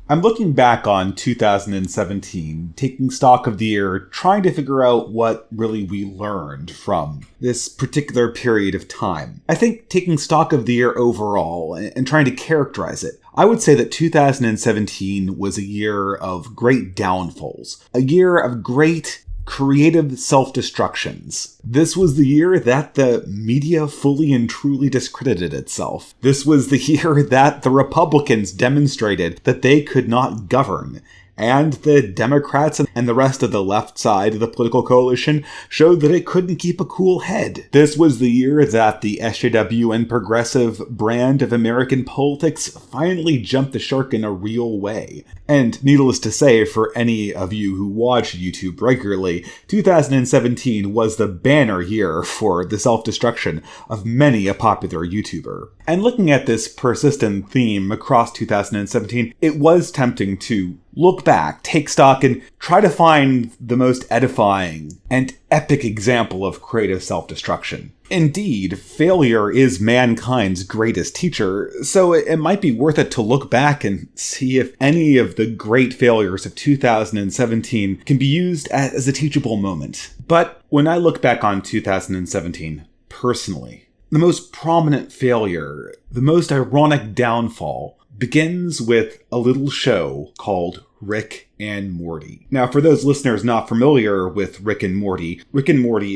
I'm looking back on 2017, taking stock of the year, trying to figure out what really we learned from this particular period of time. I think taking stock of the year overall and trying to characterize it, I would say that 2017 was a year of great downfalls, a year of great creative self-destructions. This was the year that the media fully and truly discredited itself. This was the year that the Republicans demonstrated that they could not govern. And the Democrats and the rest of the left side of the political coalition showed that it couldn't keep a cool head. This was the year that the SJW and progressive brand of American politics finally jumped the shark in a real way. And needless to say, for any of you who watch YouTube regularly, 2017 was the banner year for the self-destruction of many a popular YouTuber. And looking at this persistent theme across 2017, it was tempting to look back, take stock, and try to find the most edifying and epic example of creative self-destruction. Indeed, failure is mankind's greatest teacher, so it might be worth it to look back and see if any of the great failures of 2017 can be used as a teachable moment. But when I look back on 2017, personally, the most prominent failure, the most ironic downfall, begins with a little show called Rick and Morty. Now, for those listeners not familiar with Rick and Morty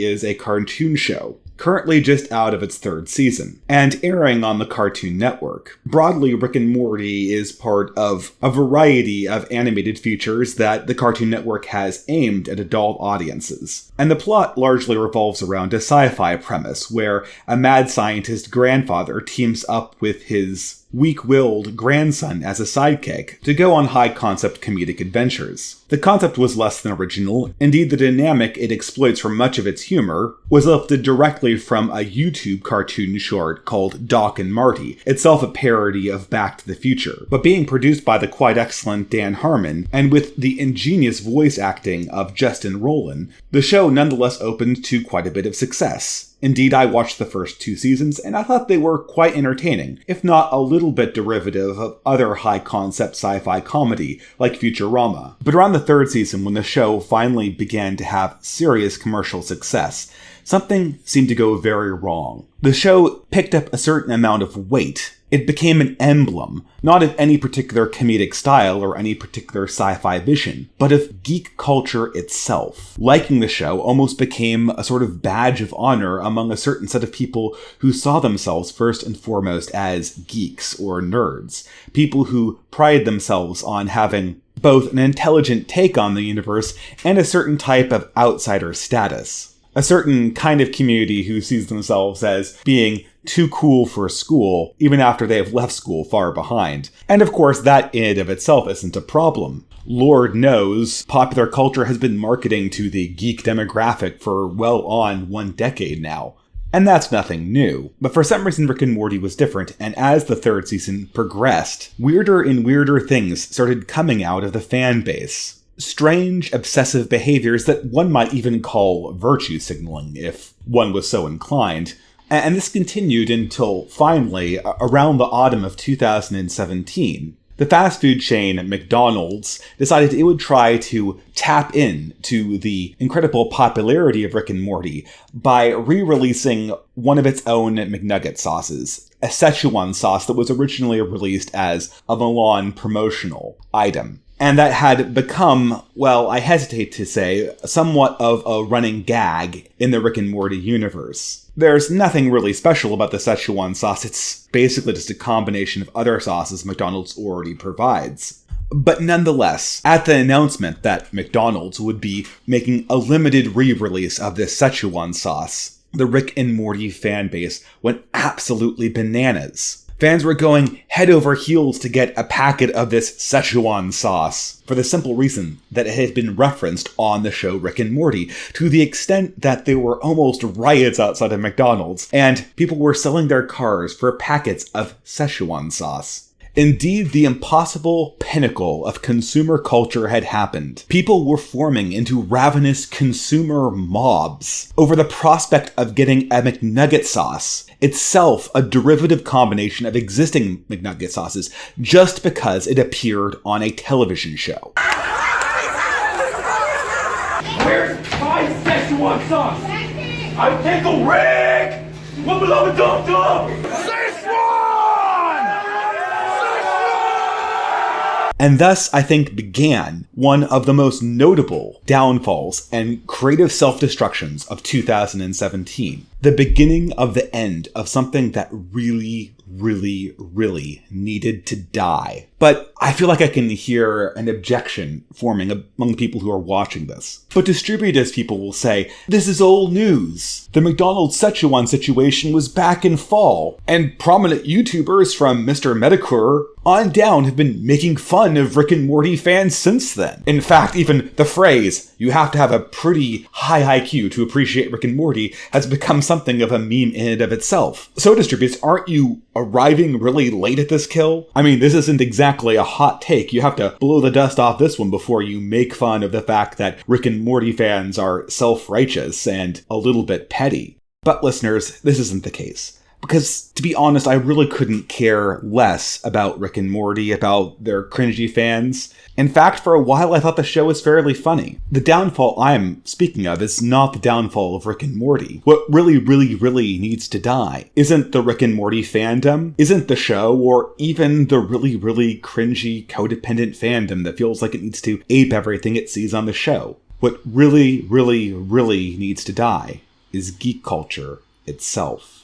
is a cartoon show, currently just out of its third season, and airing on the Cartoon Network. Broadly, Rick and Morty is part of a variety of animated features that the Cartoon Network has aimed at adult audiences. And the plot largely revolves around a sci-fi premise where a mad scientist grandfather teams up with his weak-willed grandson as a sidekick to go on high-concept comedic adventures. The concept was less than original. Indeed, the dynamic it exploits for much of its humor was lifted directly from a YouTube cartoon short called Doc and Marty, itself a parody of Back to the Future, but being produced by the quite excellent Dan Harmon, and with the ingenious voice acting of Justin Roiland, the show nonetheless opened to quite a bit of success. Indeed, I watched the first 2 seasons, and I thought they were quite entertaining, if not a little bit derivative of other high-concept sci-fi comedy, like Futurama. But around the 3rd season, when the show finally began to have serious commercial success, something seemed to go very wrong. The show picked up a certain amount of weight. It became an emblem, not of any particular comedic style or any particular sci-fi vision, but of geek culture itself. Liking the show almost became a sort of badge of honor among a certain set of people who saw themselves first and foremost as geeks or nerds, people who pride themselves on having both an intelligent take on the universe and a certain type of outsider status. A certain kind of community who sees themselves as being too cool for school, even after they have left school far behind. And of course, that in and of itself isn't a problem. Lord knows, popular culture has been marketing to the geek demographic for well on 1 decade now. And that's nothing new. But for some reason, Rick and Morty was different, and as the 3rd season progressed, weirder and weirder things started coming out of the fan base. Strange, obsessive behaviors that one might even call virtue signaling, if one was so inclined. And this continued until, finally, around the autumn of 2017, the fast food chain McDonald's decided it would try to tap into the incredible popularity of Rick and Morty by re-releasing one of its own McNugget sauces, a Szechuan sauce that was originally released as a Milan promotional item. And that had become, well, I hesitate to say, somewhat of a running gag in the Rick and Morty universe. There's nothing really special about the Szechuan sauce. It's basically just a combination of other sauces McDonald's already provides. But nonetheless, at the announcement that McDonald's would be making a limited re-release of this Szechuan sauce, the Rick and Morty fan base went absolutely bananas. Fans were going head over heels to get a packet of this Szechuan sauce, for the simple reason that it had been referenced on the show Rick and Morty, to the extent that there were almost riots outside of McDonald's, and people were selling their cars for packets of Szechuan sauce. Indeed, the impossible pinnacle of consumer culture had happened. People were forming into ravenous consumer mobs over the prospect of getting a McNugget sauce, itself a derivative combination of existing McNugget sauces, just because it appeared on a television show. Where's my Szechuan sauce? I take a rig! What beloved dum-dum? And thus, I think, began one of the most notable downfalls and creative self-destructions of 2017. The beginning of the end of something that really needed to die. But I feel like I can hear an objection forming among people who are watching this. But distributors people will say, this is old news. The McDonald's Szechuan situation was back in fall, and prominent YouTubers from Mr. Medicure on down have been making fun of Rick and Morty fans since then. In fact, even the phrase, you have to have a pretty high IQ to appreciate Rick and Morty, has become something of a meme in and of itself. So distributors, aren't you arriving really late at this kill? I mean, this isn't exactly a hot take. You have to blow the dust off this one before you make fun of the fact that Rick and Morty fans are self-righteous and a little bit petty. But listeners, this isn't the case. Because, to be honest, I really couldn't care less about Rick and Morty, about their cringy fans. In fact, for a while I thought the show was fairly funny. The downfall I'm speaking of is not the downfall of Rick and Morty. What really needs to die isn't the Rick and Morty fandom, isn't the show, or even the really cringy, codependent fandom that feels like it needs to ape everything it sees on the show. What really needs to die is geek culture itself.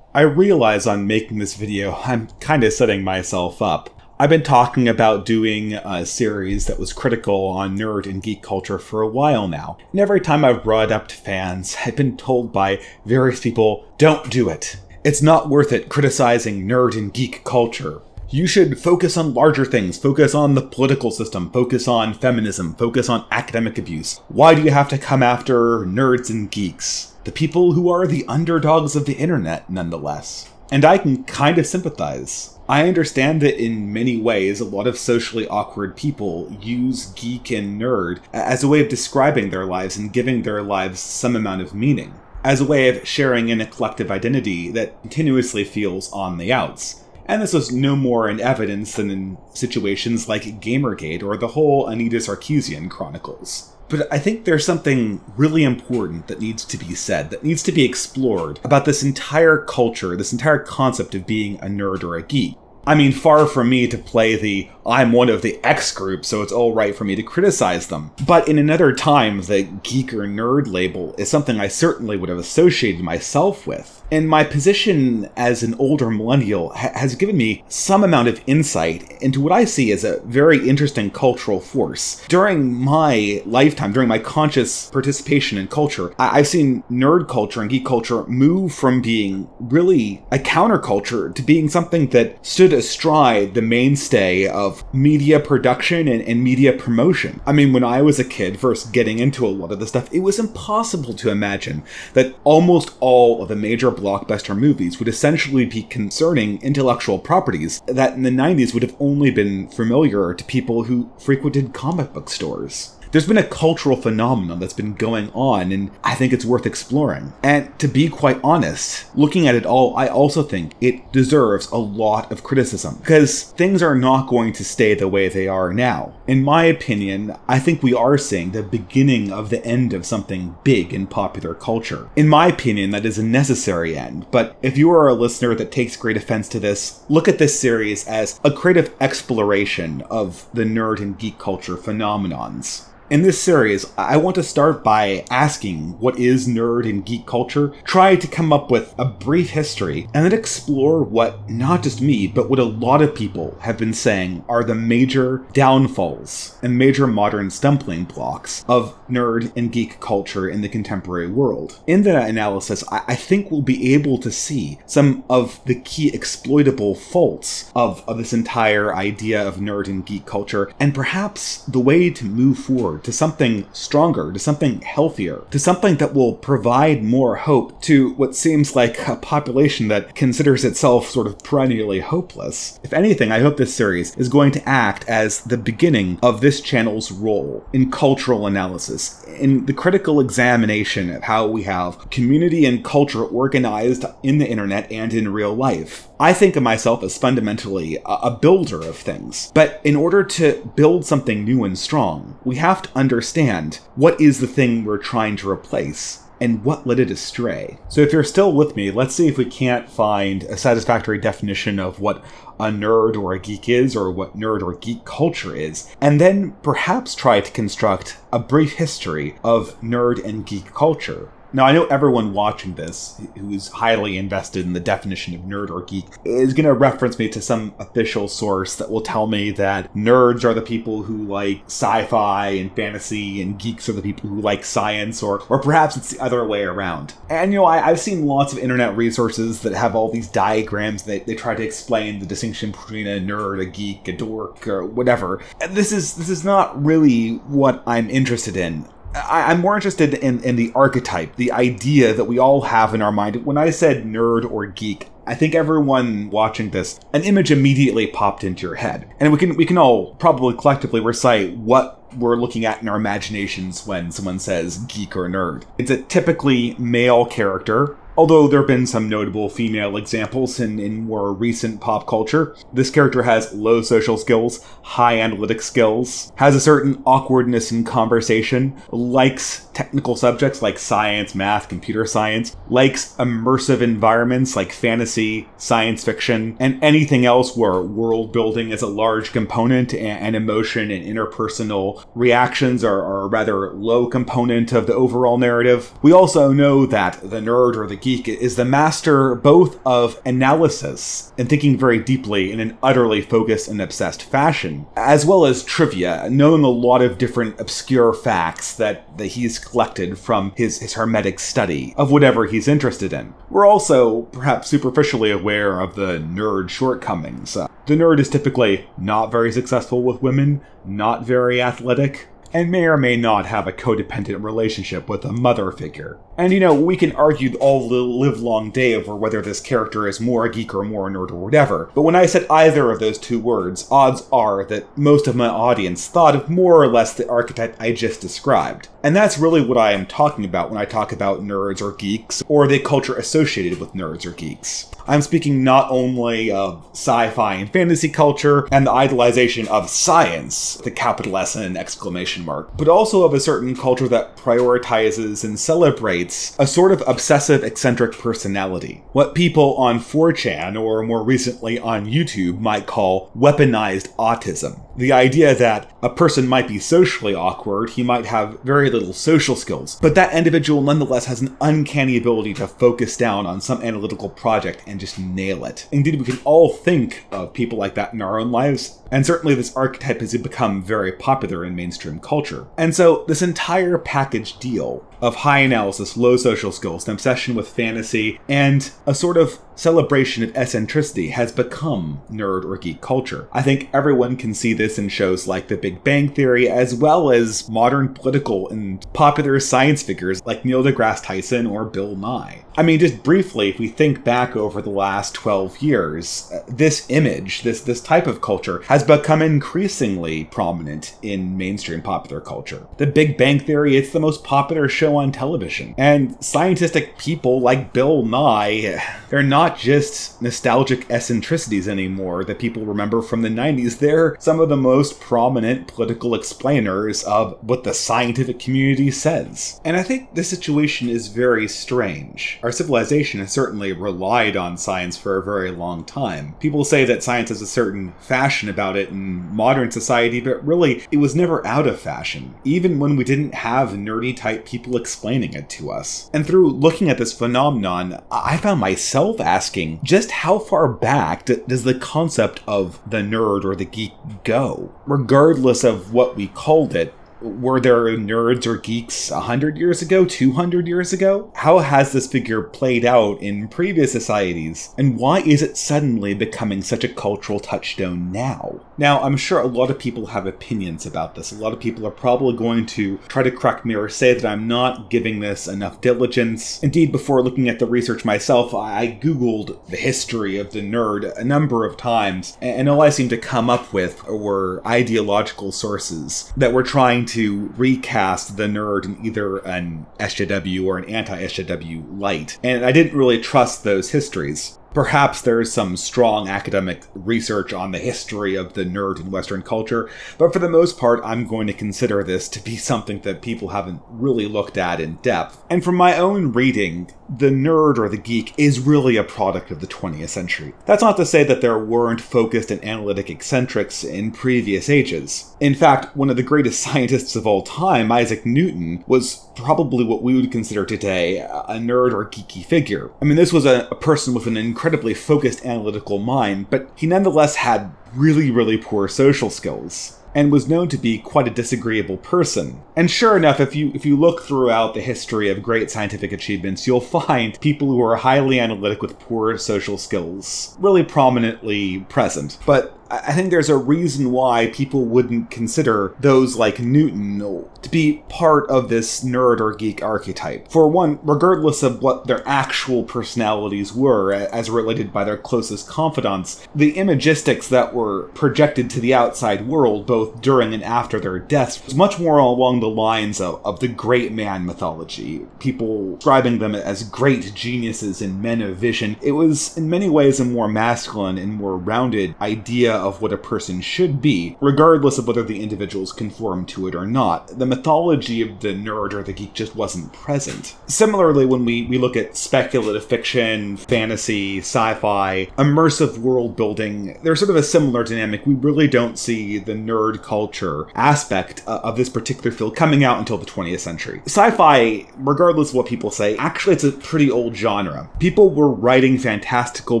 I realize on making this video, I'm kind of setting myself up. I've been talking about doing a series that was critical on nerd and geek culture for a while now. And every time I've brought it up to fans, I've been told by various people, don't do it. It's not worth it criticizing nerd and geek culture. You should focus on larger things, focus on the political system, focus on feminism, focus on academic abuse. Why do you have to come after nerds and geeks? The people who are the underdogs of the internet, nonetheless. And I can kind of sympathize. I understand that in many ways, a lot of socially awkward people use geek and nerd as a way of describing their lives and giving their lives some amount of meaning, as a way of sharing in a collective identity that continuously feels on the outs. And this was no more in evidence than in situations like Gamergate or the whole Anita Sarkeesian chronicles. But I think there's something really important that needs to be said, that needs to be explored about this entire culture, this entire concept of being a nerd or a geek. I mean, far from me to play the I'm one of the X group, so it's all right for me to criticize them. But in another time, the geek or nerd label is something I certainly would have associated myself with. And my position as an older millennial has given me some amount of insight into what I see as a very interesting cultural force. During my lifetime, during my conscious participation in culture, I've seen nerd culture and geek culture move from being really a counterculture to being something that stood astride the mainstay of media production and media promotion. I mean, when I was a kid first getting into a lot of this stuff, it was impossible to imagine that almost all of the major blockbuster movies would essentially be concerning intellectual properties that in the 90s would have only been familiar to people who frequented comic book stores. There's been a cultural phenomenon that's been going on, and I think it's worth exploring. And to be quite honest, looking at it all, I also think it deserves a lot of criticism, because things are not going to stay the way they are now. In my opinion, I think we are seeing the beginning of the end of something big in popular culture. In my opinion, that is a necessary end, but if you are a listener that takes great offense to this, look at this series as a creative exploration of the nerd and geek culture phenomenons. In this series, I want to start by asking what is nerd and geek culture, try to come up with a brief history, and then explore what not just me, but what a lot of people have been saying are the major downfalls and major modern stumbling blocks of nerd and geek culture in the contemporary world. In that analysis, I think we'll be able to see some of the key exploitable faults of this entire idea of nerd and geek culture, and perhaps the way to move forward to something stronger, to something healthier, to something that will provide more hope to what seems like a population that considers itself sort of perennially hopeless. If anything, I hope this series is going to act as the beginning of this channel's role in cultural analysis, in the critical examination of how we have community and culture organized in the internet and in real life. I think of myself as fundamentally a builder of things, but in order to build something new and strong, we have to understand what is the thing we're trying to replace and what led it astray. So if you're still with me, let's see if we can't find a satisfactory definition of what a nerd or a geek is, or what nerd or geek culture is, and then perhaps try to construct a brief history of nerd and geek culture. Now, I know everyone watching this who's highly invested in the definition of nerd or geek is going to reference me to some official source that will tell me that nerds are the people who like sci-fi and fantasy, and geeks are the people who like science, or perhaps it's the other way around. And, I've seen lots of internet resources that have all these diagrams that they try to explain the distinction between a nerd, a geek, a dork, or whatever. And this is not really what I'm interested in. I'm more interested in the archetype, the idea that we all have in our mind. When I said nerd or geek, I think everyone watching this, an image immediately popped into your head. And we can all probably collectively recite what we're looking at in our imaginations when someone says geek or nerd. It's a typically male character, although there have been some notable female examples in more recent pop culture. This character has low social skills, high analytic skills, has a certain awkwardness in conversation, likes technical subjects like science, math, computer science, likes immersive environments like fantasy, science fiction, and anything else where world building is a large component and emotion and interpersonal reactions are a rather low component of the overall narrative. We also know that the nerd or the geek is the master both of analysis and thinking very deeply in an utterly focused and obsessed fashion, as well as trivia, knowing a lot of different obscure facts that he's collected from his hermetic study of whatever he's interested in. We're also perhaps superficially aware of the nerd shortcomings. The nerd is typically not very successful with women, not very athletic, and may or may not have a codependent relationship with a mother figure. And we can argue all the livelong day over whether this character is more a geek or more a nerd or whatever, but when I said either of those two words, odds are that most of my audience thought of more or less the archetype I just described. And that's really what I am talking about when I talk about nerds or geeks, or the culture associated with nerds or geeks. I'm speaking not only of sci-fi and fantasy culture and the idolization of science, the capital S and an exclamation mark, but also of a certain culture that prioritizes and celebrates a sort of obsessive, eccentric personality. What people on 4chan, or more recently on YouTube, might call weaponized autism. The idea that a person might be socially awkward, he might have very little social skills, but that individual nonetheless has an uncanny ability to focus down on some analytical project and just nail it. Indeed, we can all think of people like that in our own lives, and certainly this archetype has become very popular in mainstream culture. And so this entire package deal of high analysis, low social skills, an obsession with fantasy, and a sort of celebration of eccentricity has become nerd or geek culture. I think everyone can see this in shows like The Big Bang Theory, as well as modern political and popular science figures like Neil deGrasse Tyson or Bill Nye. I mean, just briefly, if we think back over the last 12 years, this image, this type of culture has become increasingly prominent in mainstream pop popular culture. The Big Bang Theory, it's the most popular show on television. And scientific people like Bill Nye, they're not just nostalgic eccentricities anymore that people remember from the 90s. They're some of the most prominent political explainers of what the scientific community says. And I think this situation is very strange. Our civilization has certainly relied on science for a very long time. People say that science has a certain fashion about it in modern society, but really, it was never out of fashion, even when we didn't have nerdy type people explaining it to us. And through looking at this phenomenon, I found myself asking, just how far back does the concept of the nerd or the geek go? Regardless of what we called it, were there nerds or geeks 100 years ago, 200 years ago? How has this figure played out in previous societies? And why is it suddenly becoming such a cultural touchstone now? Now, I'm sure a lot of people have opinions about this. A lot of people are probably going to try to correct me or say that I'm not giving this enough diligence. Indeed, before looking at the research myself, I Googled the history of the nerd a number of times, and all I seemed to come up with were ideological sources that were trying to recast the nerd in either an SJW or an anti-SJW light. And I didn't really trust those histories. Perhaps there's some strong academic research on the history of the nerd in Western culture, but for the most part, I'm going to consider this to be something that people haven't really looked at in depth. And from my own reading, the nerd or the geek is really a product of the 20th century. That's not to say that there weren't focused and analytic eccentrics in previous ages. In fact, one of the greatest scientists of all time, Isaac Newton, was probably what we would consider today a nerd or geeky figure. I mean, this was a person with an incredibly focused analytical mind, but he nonetheless had really, really poor social skills, and was known to be quite a disagreeable person. And sure enough, if you look throughout the history of great scientific achievements, you'll find people who are highly analytic with poor social skills really prominently present. But I think there's a reason why people wouldn't consider those like Newton to be part of this nerd or geek archetype. For one, regardless of what their actual personalities were as related by their closest confidants, the imagistics that were projected to the outside world, both during and after their deaths, was much more along the lines of the great man mythology. People describing them as great geniuses and men of vision. It was in many ways a more masculine and more rounded idea of what a person should be, regardless of whether the individuals conform to it or not. The mythology of the nerd or the geek just wasn't present. Similarly, when we look at speculative fiction, fantasy, sci-fi, immersive world building, there's sort of a similar dynamic. We really don't see the nerd culture aspect of this particular field coming out until the 20th century. Sci-fi, regardless of what people say, actually it's a pretty old genre. People were writing fantastical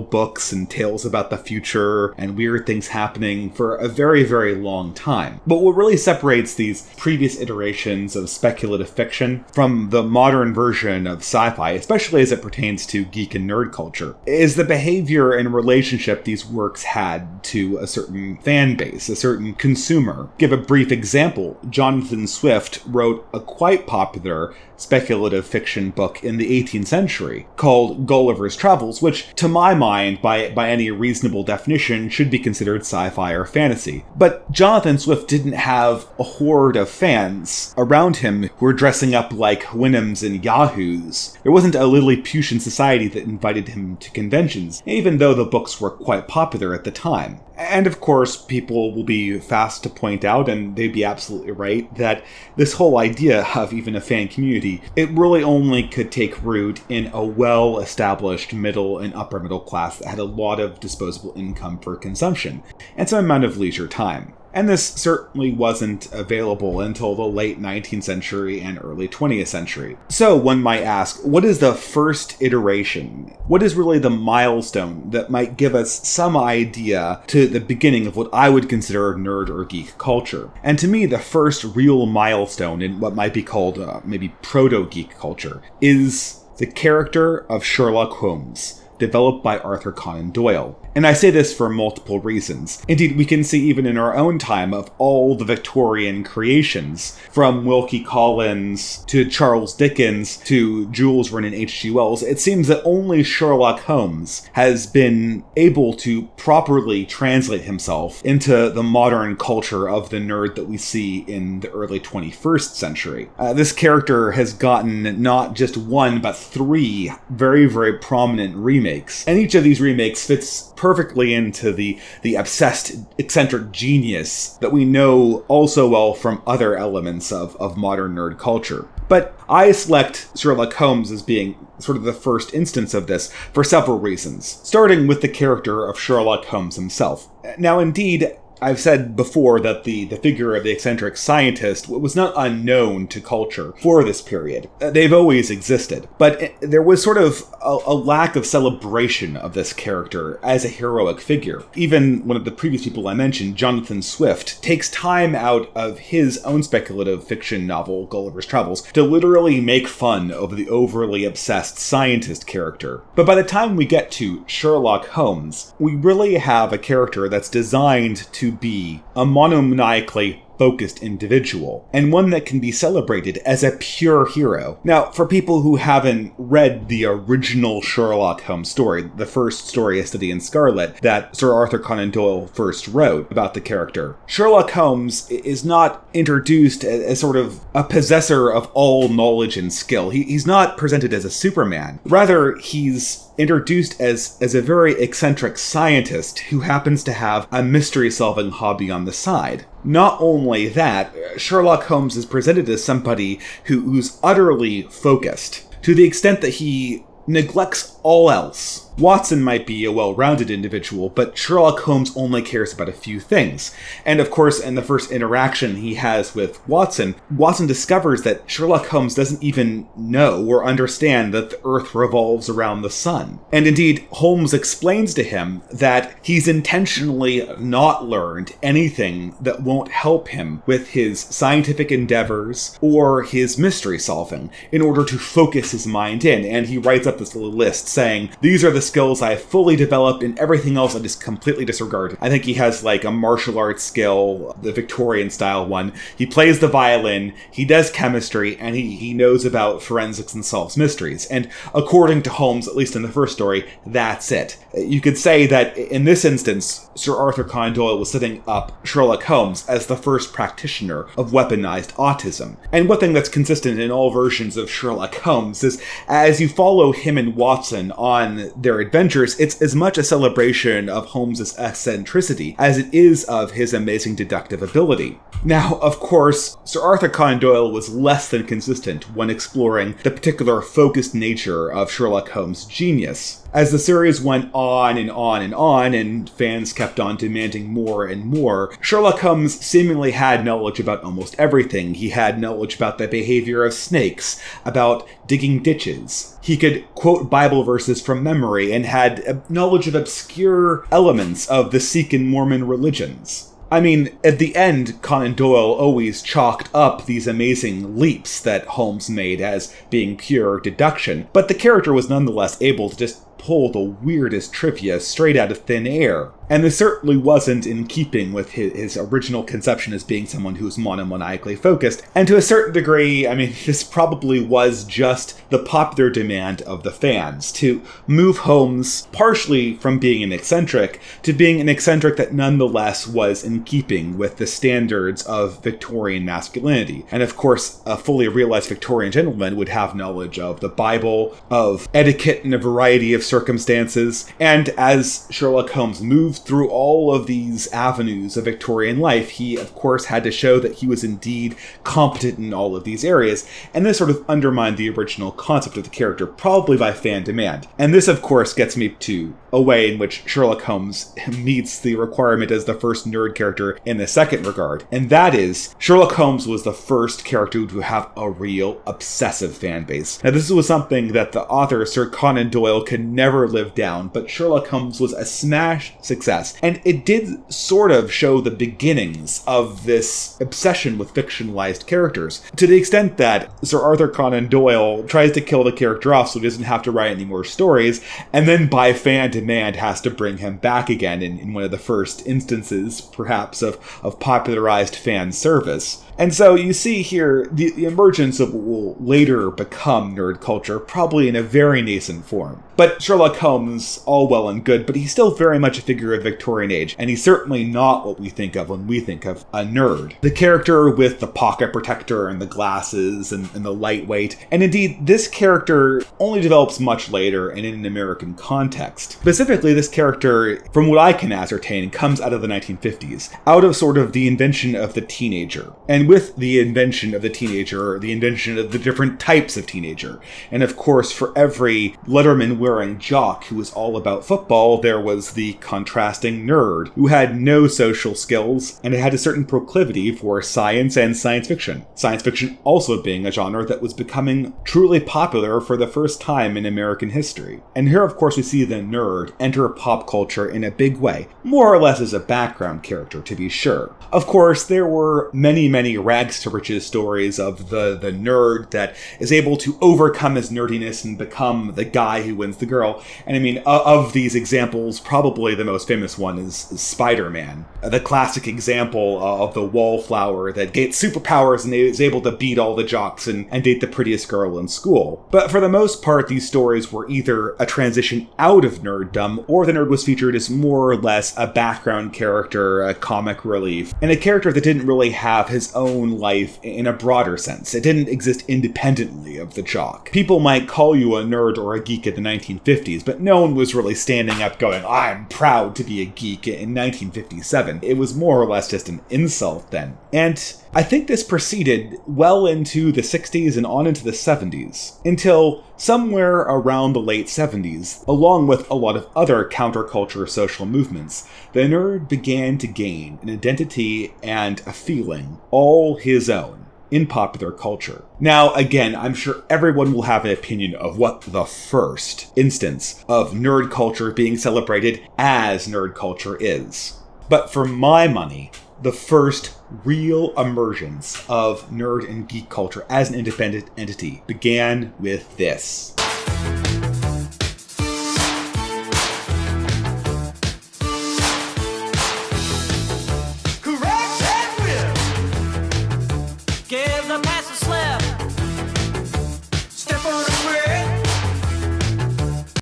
books and tales about the future and weird things happening for a very, very long time. But what really separates these previous iterations of speculative fiction from the modern version of sci-fi, especially as it pertains to geek and nerd culture, is the behavior and relationship these works had to a certain fan base, a certain consumer. Give a brief example. Jonathan Swift wrote a quite popular speculative fiction book in the 18th century called Gulliver's Travels, which, to my mind, by any reasonable definition, should be considered sci-fi or fantasy. But Jonathan Swift didn't have a horde of fans around him who were dressing up like Houyhnhnms and Yahoos. There wasn't a Lilliputian society that invited him to conventions, even though the books were quite popular at the time. And of course, people will be fast to point out, and they'd be absolutely right, that this whole idea of even a fan community, it really only could take root in a well-established middle and upper middle class that had a lot of disposable income for consumption, and some amount of leisure time. And this certainly wasn't available until the late 19th century and early 20th century. So one might ask, what is the first iteration? What is really the milestone that might give us some idea to the beginning of what I would consider nerd or geek culture? And to me, the first real milestone in what might be called maybe proto-geek culture is the character of Sherlock Holmes. developed by Arthur Conan Doyle. And I say this for multiple reasons. Indeed, we can see even in our own time of all the Victorian creations, from Wilkie Collins to Charles Dickens to Jules Verne and H.G. Wells, it seems that only Sherlock Holmes has been able to properly translate himself into the modern culture of the nerd that we see in the early 21st century. This character has gotten not just one, but 3 very, very prominent remakes. And each of these remakes fits perfectly into the obsessed, eccentric genius that we know also well from other elements of modern nerd culture. But I select Sherlock Holmes as being sort of the first instance of this for several reasons, starting with the character of Sherlock Holmes himself. Now, indeed, I've said before that the figure of the eccentric scientist was not unknown to culture for this period. They've always existed. But there was sort of a lack of celebration of this character as a heroic figure. Even one of the previous people I mentioned, Jonathan Swift, takes time out of his own speculative fiction novel, Gulliver's Travels, to literally make fun of the overly obsessed scientist character. But by the time we get to Sherlock Holmes, we really have a character that's designed to be a monomaniacally focused individual, and one that can be celebrated as a pure hero. Now, for people who haven't read the original Sherlock Holmes story, the first story, A Study in Scarlet, that Sir Arthur Conan Doyle first wrote about the character, Sherlock Holmes is not introduced as sort of a possessor of all knowledge and skill. He's not presented as a Superman. Rather, he's introduced as a very eccentric scientist who happens to have a mystery-solving hobby on the side. Not only that, Sherlock Holmes is presented as somebody who's utterly focused, to the extent that he neglects all else. Watson might be a well-rounded individual, but Sherlock Holmes only cares about a few things. And of course, in the first interaction he has with Watson, Watson discovers that Sherlock Holmes doesn't even know or understand that the Earth revolves around the sun. And indeed, Holmes explains to him that he's intentionally not learned anything that won't help him with his scientific endeavors or his mystery solving in order to focus his mind in. And he writes up this little list saying, these are the skills I have fully developed, and everything else I just completely disregard. I think he has like a martial arts skill, the Victorian style one. He plays the violin, he does chemistry, and he knows about forensics and solves mysteries. And according to Holmes, at least in the first story, that's it. You could say that in this instance, Sir Arthur Conan Doyle was setting up Sherlock Holmes as the first practitioner of weaponized autism. And one thing that's consistent in all versions of Sherlock Holmes is as you follow him and Watson on their adventures, it's as much a celebration of Holmes' eccentricity as it is of his amazing deductive ability. Now, of course, Sir Arthur Conan Doyle was less than consistent when exploring the particular focused nature of Sherlock Holmes' genius. As the series went on and on and on, and fans kept on demanding more and more, Sherlock Holmes seemingly had knowledge about almost everything. He had knowledge about the behavior of snakes, about digging ditches. He could quote Bible verses from memory and had knowledge of obscure elements of the Sikh and Mormon religions. I mean, at the end, Conan Doyle always chalked up these amazing leaps that Holmes made as being pure deduction, but the character was nonetheless able to just pull the weirdest trivia straight out of thin air. And this certainly wasn't in keeping with his original conception as being someone who was monomaniacally focused. And to a certain degree, I mean, this probably was just the popular demand of the fans to move Holmes partially from being an eccentric to being an eccentric that nonetheless was in keeping with the standards of Victorian masculinity. And of course, a fully realized Victorian gentleman would have knowledge of the Bible, of etiquette in a variety of circumstances, and as Sherlock Holmes moved through all of these avenues of Victorian life, he of course had to show that he was indeed competent in all of these areas, and this sort of undermined the original concept of the character, probably by fan demand. And this of course gets me to a way in which Sherlock Holmes meets the requirement as the first nerd character in the second regard, and that is, Sherlock Holmes was the first character to have a real obsessive fan base. Now this was something that the author Sir Conan Doyle could never lived down, but Sherlock Holmes was a smash success, and it did sort of show the beginnings of this obsession with fictionalized characters, to the extent that Sir Arthur Conan Doyle tries to kill the character off so he doesn't have to write any more stories, and then by fan demand has to bring him back again in one of the first instances, perhaps, of popularized fan service. And so you see here the emergence of what will later become nerd culture, probably in a very nascent form. But Sherlock Holmes, all well and good, but he's still very much a figure of Victorian age, and he's certainly not what we think of when we think of a nerd. The character with the pocket protector and the glasses and the lightweight, and indeed this character only develops much later and in an American context. Specifically, this character, from what I can ascertain, comes out of the 1950s, out of sort of the invention of the teenager. And with the invention of the teenager, the invention of the different types of teenager. And of course, for every Letterman-wearing jock who was all about football, there was the contrasting nerd, who had no social skills and had a certain proclivity for science and science fiction. Science fiction also being a genre that was becoming truly popular for the first time in American history. And here, of course, we see the nerd enter pop culture in a big way, more or less as a background character, to be sure. Of course, there were many rags to riches stories of the nerd that is able to overcome his nerdiness and become the guy who wins the girl. And I mean, of these examples, probably the most famous one is Spider-Man. The classic example of the wallflower that gets superpowers and is able to beat all the jocks and date the prettiest girl in school. But for the most part, these stories were either a transition out of nerddom, or the nerd was featured as more or less a background character, a comic relief, and a character that didn't really have his own life in a broader sense. It didn't exist independently of the jock. People might call you a nerd or a geek in the 1950s, but no one was really standing up going, "I'm proud to be a geek," in 1957. It was more or less just an insult then. And I think this proceeded well into the 60s and on into the 70s, until somewhere around the late 70s, along with a lot of other counterculture social movements, the nerd began to gain an identity and a feeling all his own in popular culture. Now, again, I'm sure everyone will have an opinion of what the first instance of nerd culture being celebrated as nerd culture is. But for my money, the first real emergence of nerd and geek culture as an independent entity began with this.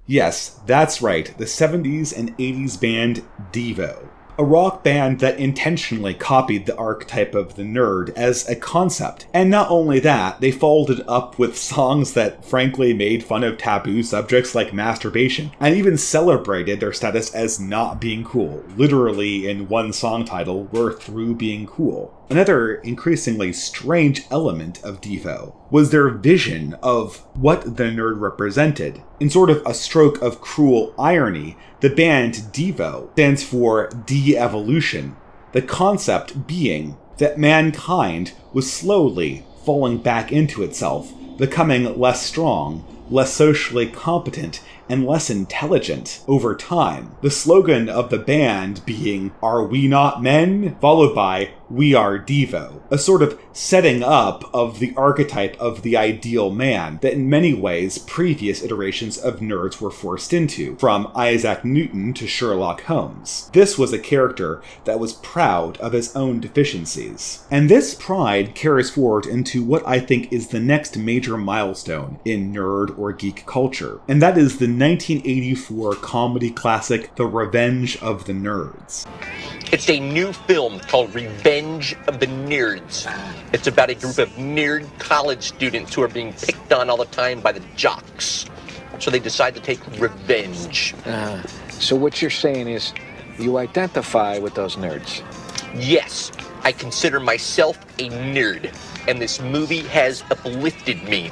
Yes, that's right, the 70s and 80s band Devo. A rock band that intentionally copied the archetype of the nerd as a concept. And not only that, they followed it up with songs that frankly made fun of taboo subjects like masturbation, and even celebrated their status as not being cool. Literally, in one song title, "We're Through Being Cool." Another increasingly strange element of Devo was their vision of what the nerd represented. In sort of a stroke of cruel irony, the band Devo stands for de-evolution, the concept being that mankind was slowly falling back into itself, becoming less strong, less socially competent, and less intelligent over time. The slogan of the band being, "Are we not men?" followed by, "We are Devo," a sort of setting up of the archetype of the ideal man that in many ways previous iterations of nerds were forced into, from Isaac Newton to Sherlock Holmes. This was a character that was proud of his own deficiencies. And this pride carries forward into what I think is the next major milestone in nerd or geek culture, and that is the 1984 comedy classic, The Revenge of the Nerds. It's a new film called Revenge of the Nerds. It's about a group of nerd college students who are being picked on all the time by the jocks. So they decide to take revenge. So what you're saying is you identify with those nerds? Yes, I consider myself a nerd, and this movie has uplifted me.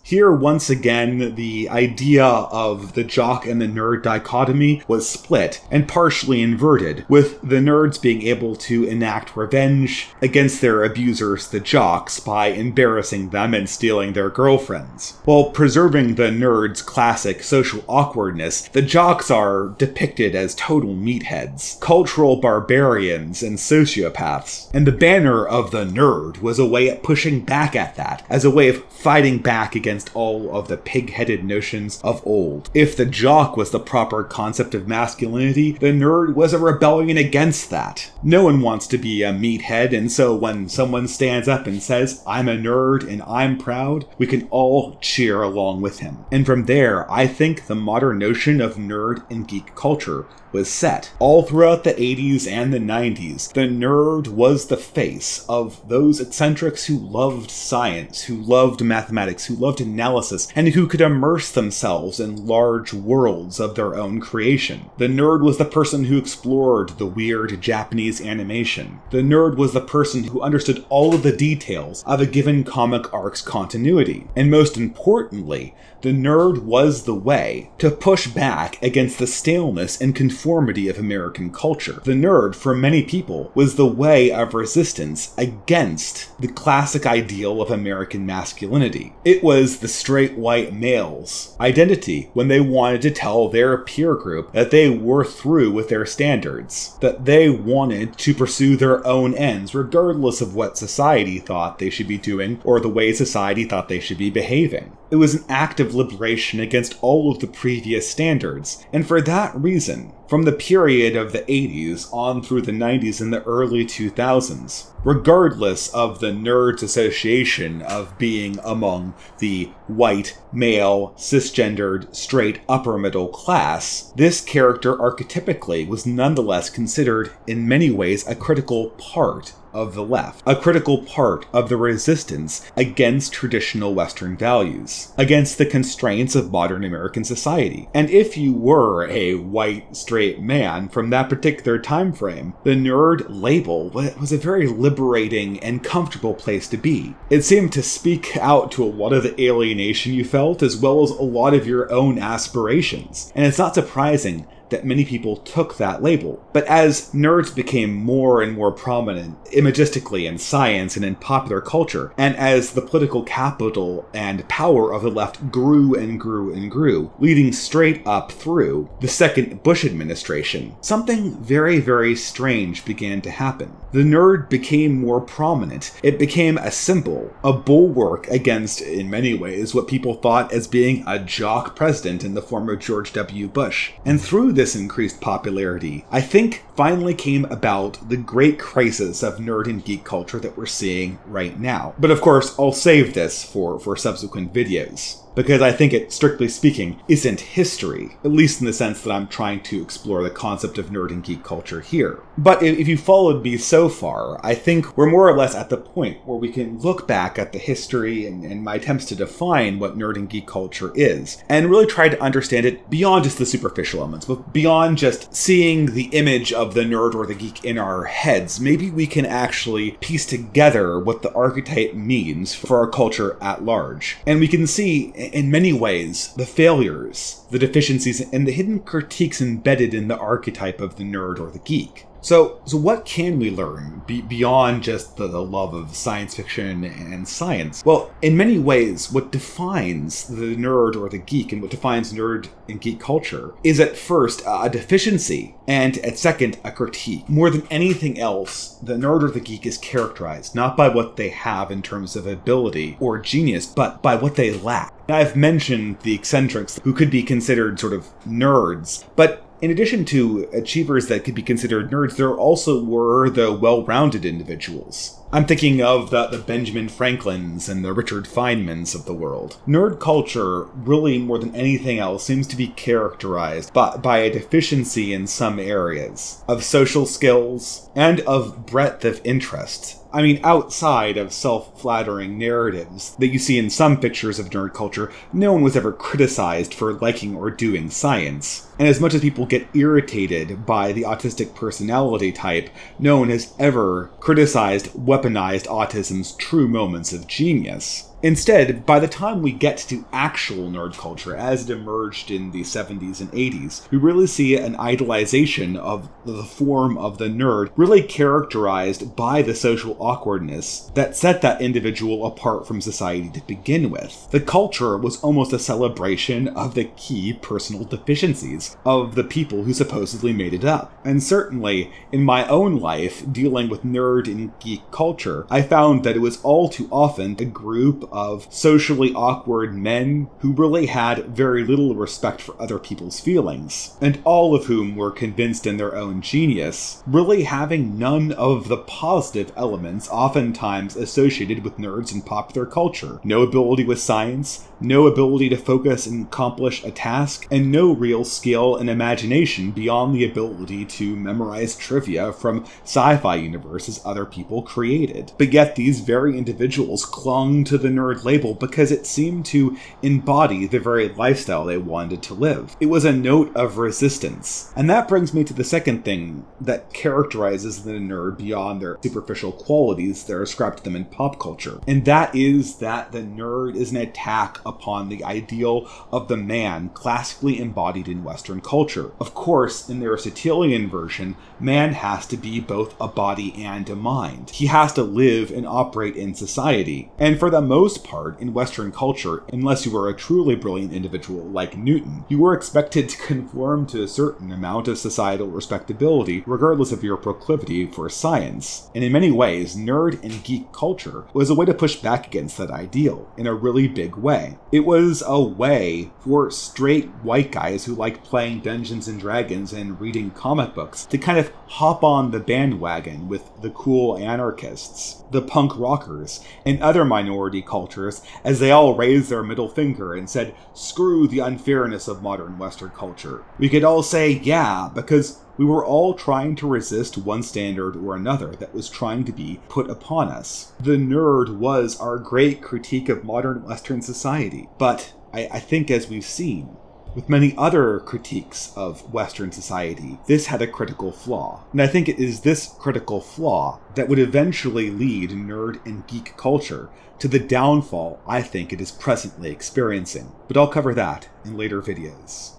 Here, once again, the idea of the jock and the nerd dichotomy was split and partially inverted, with the nerds being able to enact revenge against their abusers, the jocks, by embarrassing them and stealing their girlfriends. While preserving the nerds' classic social awkwardness, the jocks are depicted as total meatheads, cultural barbarians, and sociopaths. And the banner of the nerd was a way of pushing back at that, as a way of fighting back against all of the pig-headed notions of old. If the jock was the proper concept of masculinity, the nerd was a rebellion against that. No one wants to be a meathead, and so when someone stands up and says, "I'm a nerd and I'm proud," we can all cheer along with him. And from there, I think the modern notion of nerd and geek culture was set. All throughout the 80s and the 90s, the nerd was the face of those eccentrics who loved science, who loved mathematics, who loved analysis, and who could immerse themselves in large worlds of their own creation. The nerd was the person who explored the weird Japanese animation. The nerd was the person who understood all of the details of a given comic arc's continuity. And most importantly, the nerd was the way to push back against the staleness and conformity of American culture. The nerd, for many people, was the way of resistance against the classic ideal of American masculinity. It was the straight white male's identity when they wanted to tell their peer group that they were through with their standards, that they wanted to pursue their own ends, regardless of what society thought they should be doing or the way society thought they should be behaving. It was an act of liberation against all of the previous standards, and for that reason, from the period of the 80s on through the 90s and the early 2000s, regardless of the nerds' association of being among the white, male, cisgendered, straight upper middle class, this character archetypically was nonetheless considered in many ways a critical part of the left, a critical part of the resistance against traditional Western values, against the constraints of modern American society. And if you were a white, straight man from that particular time frame, the nerd label was a very liberating and comfortable place to be. It seemed to speak out to a lot of the alienation you felt, as well as a lot of your own aspirations. And it's not surprising that many people took that label. But as nerds became more and more prominent imagistically in science and in popular culture, and as the political capital and power of the left grew and grew and grew, leading straight up through the second Bush administration, something very, very strange began to happen. The nerd became more prominent. It became a symbol, a bulwark against, in many ways, what people thought as being a jock president in the form of George W. Bush. And through this increased popularity, I think finally came about the great crisis of nerd and geek culture that we're seeing right now. But of course, I'll save this for subsequent videos, because I think it, strictly speaking, isn't history, at least in the sense that I'm trying to explore the concept of nerd and geek culture here. But if you followed me so far, I think we're more or less at the point where we can look back at the history and my attempts to define what nerd and geek culture is, and really try to understand it beyond just the superficial elements, but beyond just seeing the image of the nerd or the geek in our heads. Maybe we can actually piece together what the archetype means for our culture at large. And we can see, in many ways, the failures, the deficiencies, and the hidden critiques embedded in the archetype of the nerd or the geek. So what can we learn beyond just the love of science fiction and science? Well, in many ways, what defines the nerd or the geek and what defines nerd and geek culture is at first a deficiency, and at second, a critique. More than anything else, the nerd or the geek is characterized not by what they have in terms of ability or genius, but by what they lack. Now, I've mentioned the eccentrics who could be considered sort of nerds, but in addition to achievers that could be considered nerds, there also were the well-rounded individuals. I'm thinking of the Benjamin Franklins and the Richard Feynmans of the world. Nerd culture, really more than anything else, seems to be characterized by a deficiency in some areas of social skills and of breadth of interest. I mean, outside of self-flattering narratives that you see in some pictures of nerd culture, no one was ever criticized for liking or doing science. And as much as people get irritated by the autistic personality type, no one has ever criticized, weaponized autism's true moments of genius. Instead, by the time we get to actual nerd culture as it emerged in the 70s and 80s, we really see an idolization of the form of the nerd, really characterized by the social awkwardness that set that individual apart from society to begin with. The culture was almost a celebration of the key personal deficiencies of the people who supposedly made it up. And certainly, in my own life, dealing with nerd and geek culture, I found that it was all too often a group of socially awkward men who really had very little respect for other people's feelings, and all of whom were convinced in their own genius, really having none of the positive elements oftentimes associated with nerds in popular culture. No ability with science, no ability to focus and accomplish a task, and no real skill and imagination beyond the ability to memorize trivia from sci-fi universes other people created. But yet these very individuals clung to the nerd label because it seemed to embody the very lifestyle they wanted to live. It was a note of resistance. And that brings me to the second thing that characterizes the nerd beyond their superficial qualities that are ascribed to them in pop culture. And that is that the nerd is an attack upon the ideal of the man classically embodied in Western culture. Of course, in the Aristotelian version, man has to be both a body and a mind. He has to live and operate in society. And for the most part, in Western culture, unless you were a truly brilliant individual like Newton, you were expected to conform to a certain amount of societal respectability, regardless of your proclivity for science. And in many ways, nerd and geek culture was a way to push back against that ideal in a really big way. It was a way for straight white guys who liked playing Dungeons and Dragons and reading comic books to kind of hop on the bandwagon with the cool anarchists, the punk rockers, and other minority cultures as they all raised their middle finger and said, "Screw the unfairness of modern Western culture." We could all say, yeah, because we were all trying to resist one standard or another that was trying to be put upon us. The nerd was our great critique of modern Western society. But I think, as we've seen, with many other critiques of Western society, this had a critical flaw. And I think it is this critical flaw that would eventually lead nerd and geek culture to the downfall I think it is presently experiencing. But I'll cover that in later videos.